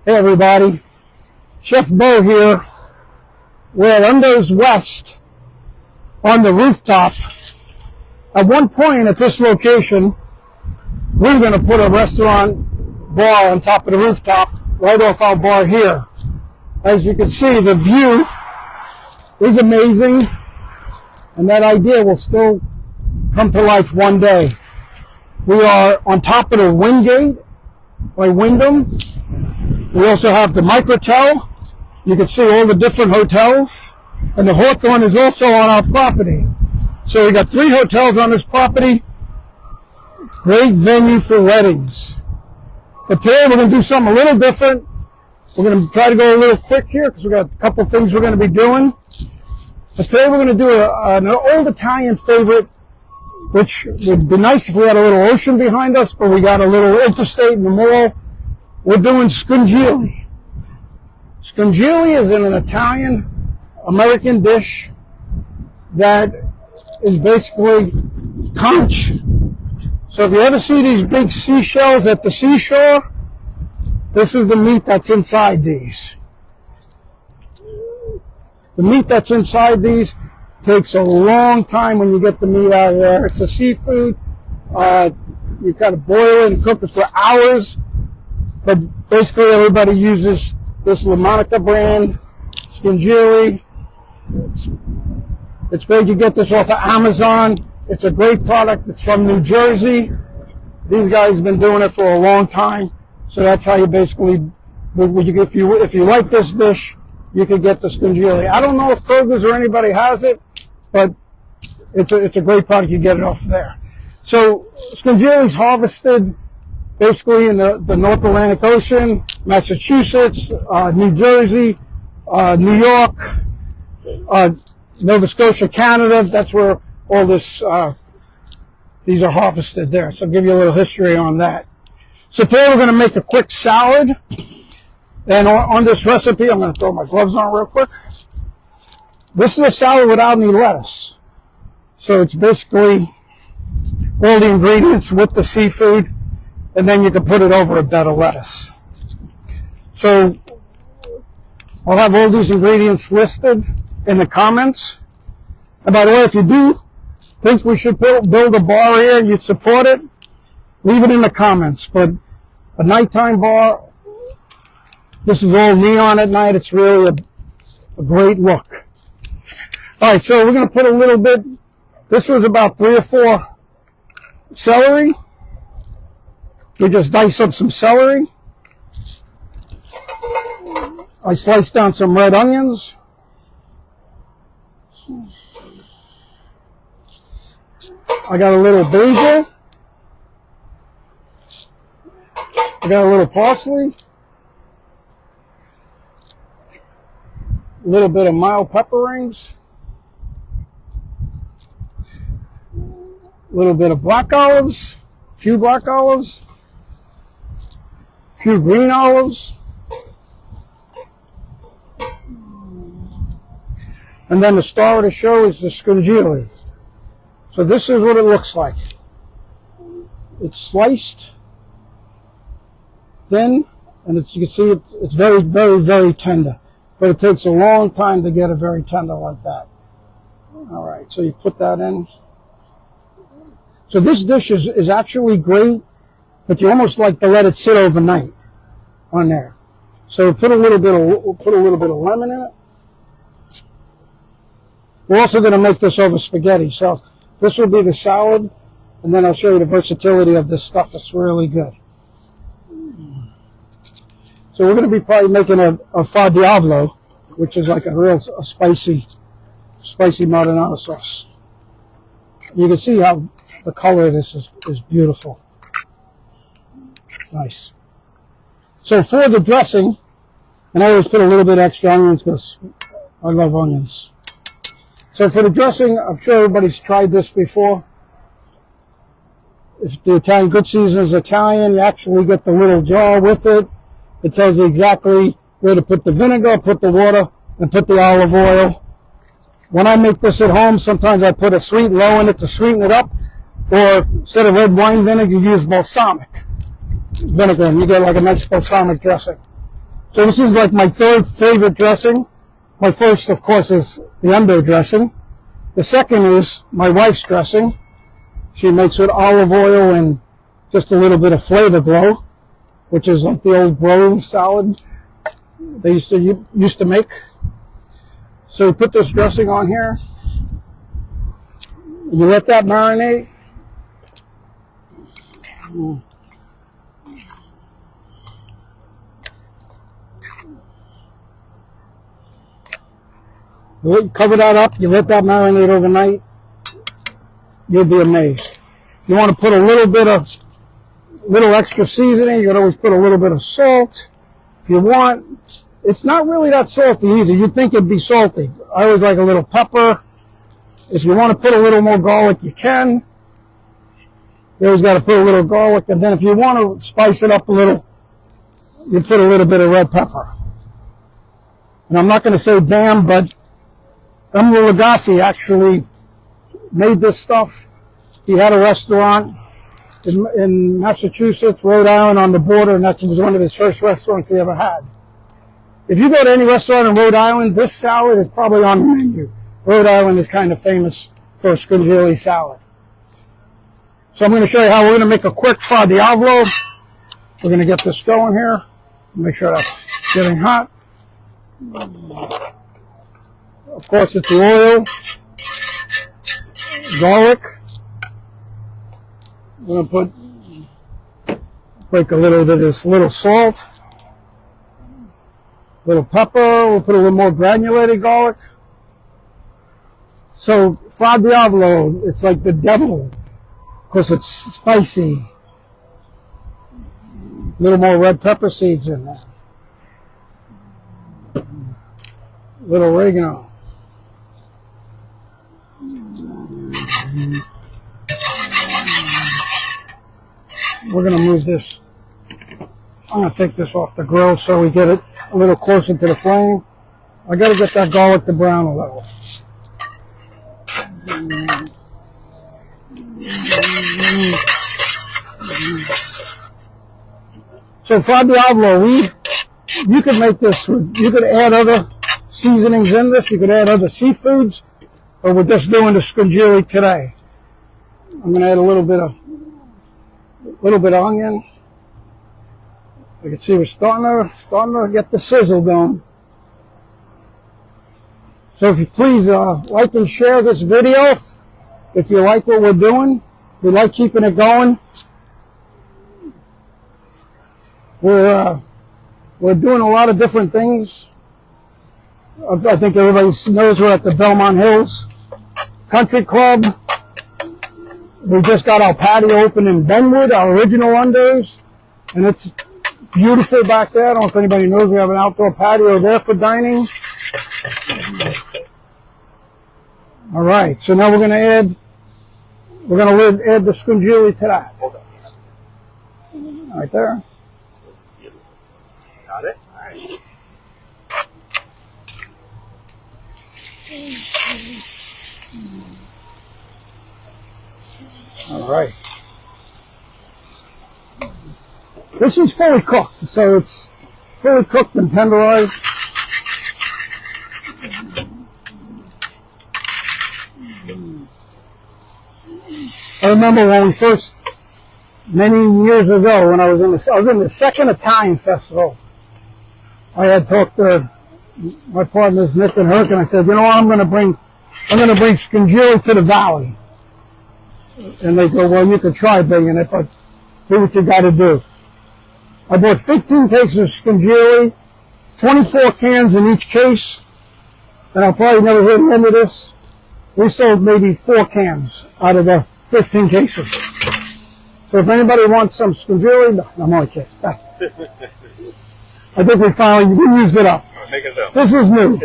Hey everybody, Chef Beau here. We're at Undo's West on the rooftop. At one point at this location, we were going to put a restaurant bar on top of the rooftop right off our bar here. As you can see, the view is amazing, and that idea will still come to life one day. We are on top of the Wingate by Wyndham. We also have the Microtel. You can see all the different hotels. And the Hawthorne is also on our property. So we got 3 hotels on this property. Great venue for weddings. But today we're going to do something a little different. We're going to try to go a little quick here because we got a couple things we're going to be doing. But today we're going to do an old Italian favorite, which would be nice if we had a little ocean behind us, but we got a little interstate in the mall. We're doing Scungilli. Scungilli is an Italian-American dish that is basically conch. So if you ever see these big seashells at the seashore, this is the meat that's inside these. The meat that's inside these takes a long time when you get the meat out of there. It's a seafood. You got to boil it and cook it for hours. But basically everybody uses this La Monica brand, Scungilli. It's great. You get this off of Amazon. It's a great product. It's from New Jersey. These guys have been doing it for a long time. So that's how you basically, if you like this dish, you can get the Scungilli. I don't know if Kroger's or anybody has it, but it's a great product. You get it off there. So Scungilli's harvested basically in the North Atlantic Ocean, Massachusetts, New Jersey, New York, Nova Scotia, Canada. That's where all this, these are harvested there. So I'll give you a little history on that. So today we're going to make a quick salad. And on this recipe, I'm going to throw my gloves on real quick. This is a salad without any lettuce. So it's basically all the ingredients with the seafood, and then you can put it over a bed of lettuce. So I'll have all these ingredients listed in the comments. And by the way, if you do think we should build a bar here and you support it, leave it in the comments. But a nighttime bar, this is all neon at night. It's really a great look. All right, so we're going to put a little bit. This was about 3 or 4 celery. We just dice up some celery. I sliced down some red onions. I got a little basil. I got a little parsley. A little bit of mild pepper rings. A little bit of black olives. A few black olives. A few green olives. And then the star of the show is the Scungilli. So this is what it looks like. It's sliced thin, and you can see it's very, very, very tender. But it takes a long time to get it very tender like that. All right, so you put that in. So this dish is actually great, but you almost like to let it sit overnight on there. So we'll put a little bit of lemon in it. We're also going to make this over spaghetti. So this will be the salad, and then I'll show you the versatility of this stuff. It's really good. So we're going to be probably making a Fra Diavolo, which is like a spicy marinara sauce. You can see how the color of this is beautiful. It's nice. So for the dressing, and I always put a little bit extra onions because I love onions. So for the dressing, I'm sure everybody's tried this before. If the Italian Good Season is Italian, you actually get the little jar with it. It tells you exactly where to put the vinegar, put the water, and put the olive oil. When I make this at home, sometimes I put a sweet low in it to sweeten it up, or instead of red wine vinegar, you use balsamic vinegar, and you get like a nice balsamic dressing. So this is like my third favorite dressing. My first, of course, is the endo dressing. The second is my wife's dressing. She makes with olive oil and just a little bit of flavor glow, which is like the old Grove salad they used to make. So we put this dressing on here. You let that marinate. You cover that up, you let that marinate overnight, you'll be amazed. You want to put a little extra seasoning, you can always put a little bit of salt if you want. It's not really that salty either. You'd think it'd be salty. I always like a little pepper. If you want to put a little more garlic, you can. You always got to put a little garlic, and then if you want to spice it up a little, you put a little bit of red pepper. And I'm not going to say bam, but Emeril Lagasse actually made this stuff. He had a restaurant in Massachusetts, Rhode Island on the border, and that was one of his first restaurants he ever had. If you go to any restaurant in Rhode Island, this salad is probably on the menu. Rhode Island is kind of famous for a Scungilli salad. So I'm going to show you how we're going to make a quick Fra Diavolo. We're going to get this going here. Make sure that's getting hot. Of course, it's the oil, garlic. I'm going to break a little bit of this little salt, little pepper. We'll put a little more granulated garlic. So Fra Diavolo, it's like the devil because it's spicy. A little more red pepper seeds in there. A little oregano. We're going to move this. I'm going to take this off the grill so we get it a little closer to the flame. I got to get that garlic to brown a little. So Fra Diavolo, you could make this. You could add other seasonings in this. You could add other seafoods, but we're just doing the Scungilli today. I'm going to add a little bit of onion. You can see we're starting to get the sizzle going. So if you please like and share this video if you like what we're doing. We like keeping it going. We're doing a lot of different things. I think everybody knows we're at the Belmont Hills Country Club. We just got our patio open in Benwood, our original Unders, and it's beautiful back there. I don't know if anybody knows we have an outdoor patio there for dining. All right, so now we're going to add the Scungilli to that. Right there. Got it? All right. All right. This is fully cooked, so it's fully cooked and tenderized. I remember when we first, many years ago, when I was in the second Italian festival, I had talked to my partners Nick and Herc, and I said, you know what, I'm going to bring Scungilli to the valley. And they go, well, you could try bringing it, but do what you got to do. I bought 15 cases of Scungilli, 24 cans in each case, and I'll probably never hear the end of this. We sold maybe 4 cans out of the 15 cases. So if anybody wants some Scungilli, no, I'm only kidding. I think we used it up. Make it up. This is new.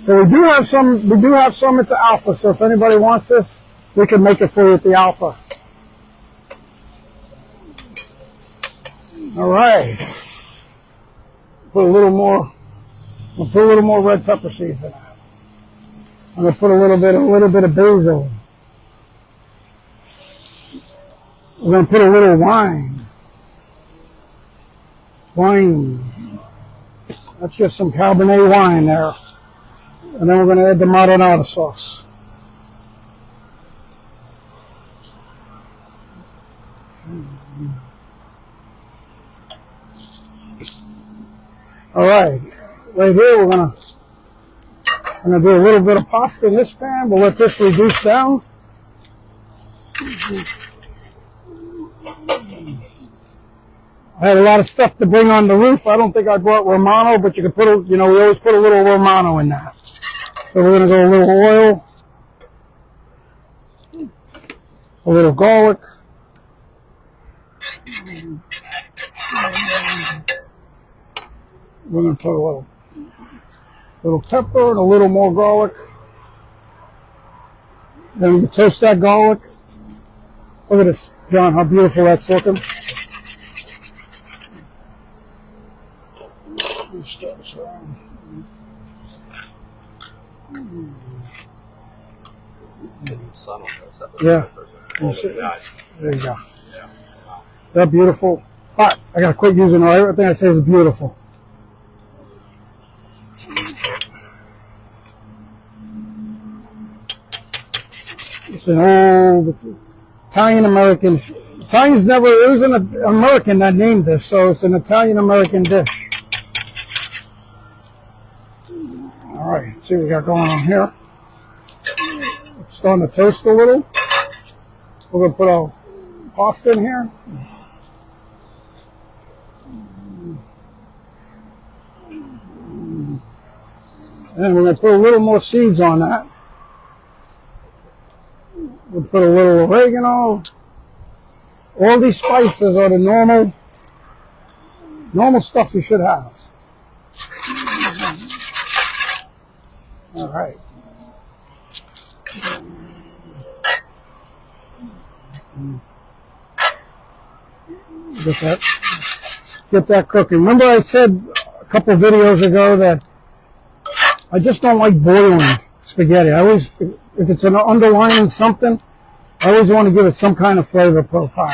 So we do have some at the Alpha, so if anybody wants this, we can make it for you at the Alpha. All right. Put a little more red pepper seeds in it. I'm going to put a little bit of basil. We're going to put a little wine. Wine. That's just some Cabernet wine there. And then we're going to add the marinara sauce. All right. Right here, we're going to do a little bit of pasta in this pan. We'll let this reduce down. I had a lot of stuff to bring on the roof. I don't think I brought Romano, but you can put we always put a little Romano in that. So we're going to go a little oil, a little garlic, we're going to put a little pepper and a little more garlic. Then we toast that garlic. Look at this, John, how beautiful that's looking. Yeah. There you go. Is that beautiful? Hot. I gotta quit using it. Everything I say is beautiful. It's an old Italian-American. Italians never, it was an American that named this, so it's an Italian-American dish. All right, let's see what we got going on here. It's starting to toast a little. We're going to put our pasta in here. And we're going to put a little more seeds on that. We'll put a little oregano. All these spices are the normal stuff you should have. All right. Get that cooking. Remember I said a couple of videos ago that I just don't like boiling spaghetti. I always, if it's an underlining something, I always want to give it some kind of flavor profile.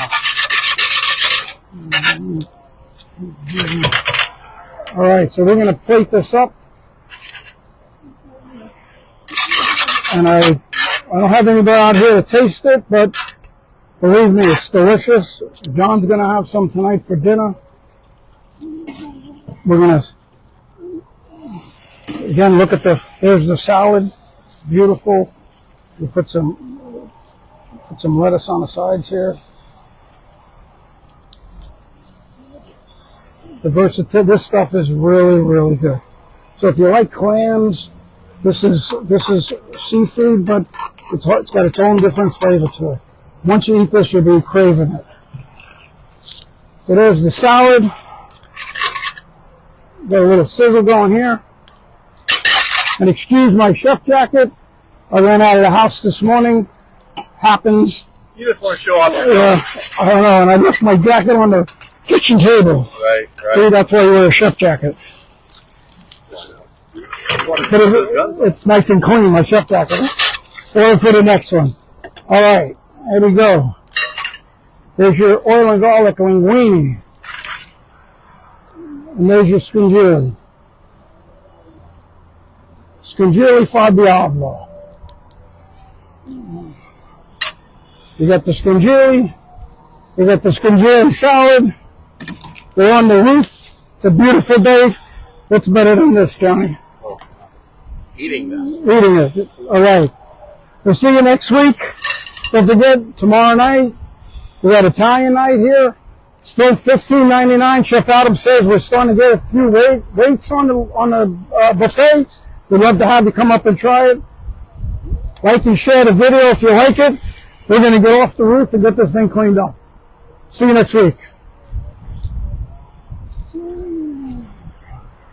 All right, so we're going to plate this up. And I don't have anybody out here to taste it, but believe me, it's delicious. John's going to have some tonight for dinner. We're going to, again, look at here's the salad. Beautiful. We put some lettuce on the sides here. The versatility, this stuff is really, really good. So if you like clams, this is seafood, but it's got its own different flavor to it. Once you eat this, you'll be craving it. So there's the salad. Got a little sizzle going here. And excuse my chef jacket. I ran out of the house this morning. Happens. You just want to show off. I don't know. And I left my jacket on the kitchen table. Right. See, that's why you wear a chef jacket. But it's nice and clean, my chef jacket. Or for the next one. All right, here we go. There's your oil and garlic linguine. And there's your scungilli. Scungilli Fra Diavolo. You got the scungilli. You got the scungilli salad. We're on the roof. It's a beautiful day. What's better than this, Johnny? Eating this. Eating it. All right. We'll see you next week. Don't forget, tomorrow night, we got Italian night here. Still $15.99. Chef Adam says we're starting to get a few rates on the buffet. We'd love to have you come up and try it. Like and share the video if you like it. We're going to get off the roof and get this thing cleaned up. See you next week.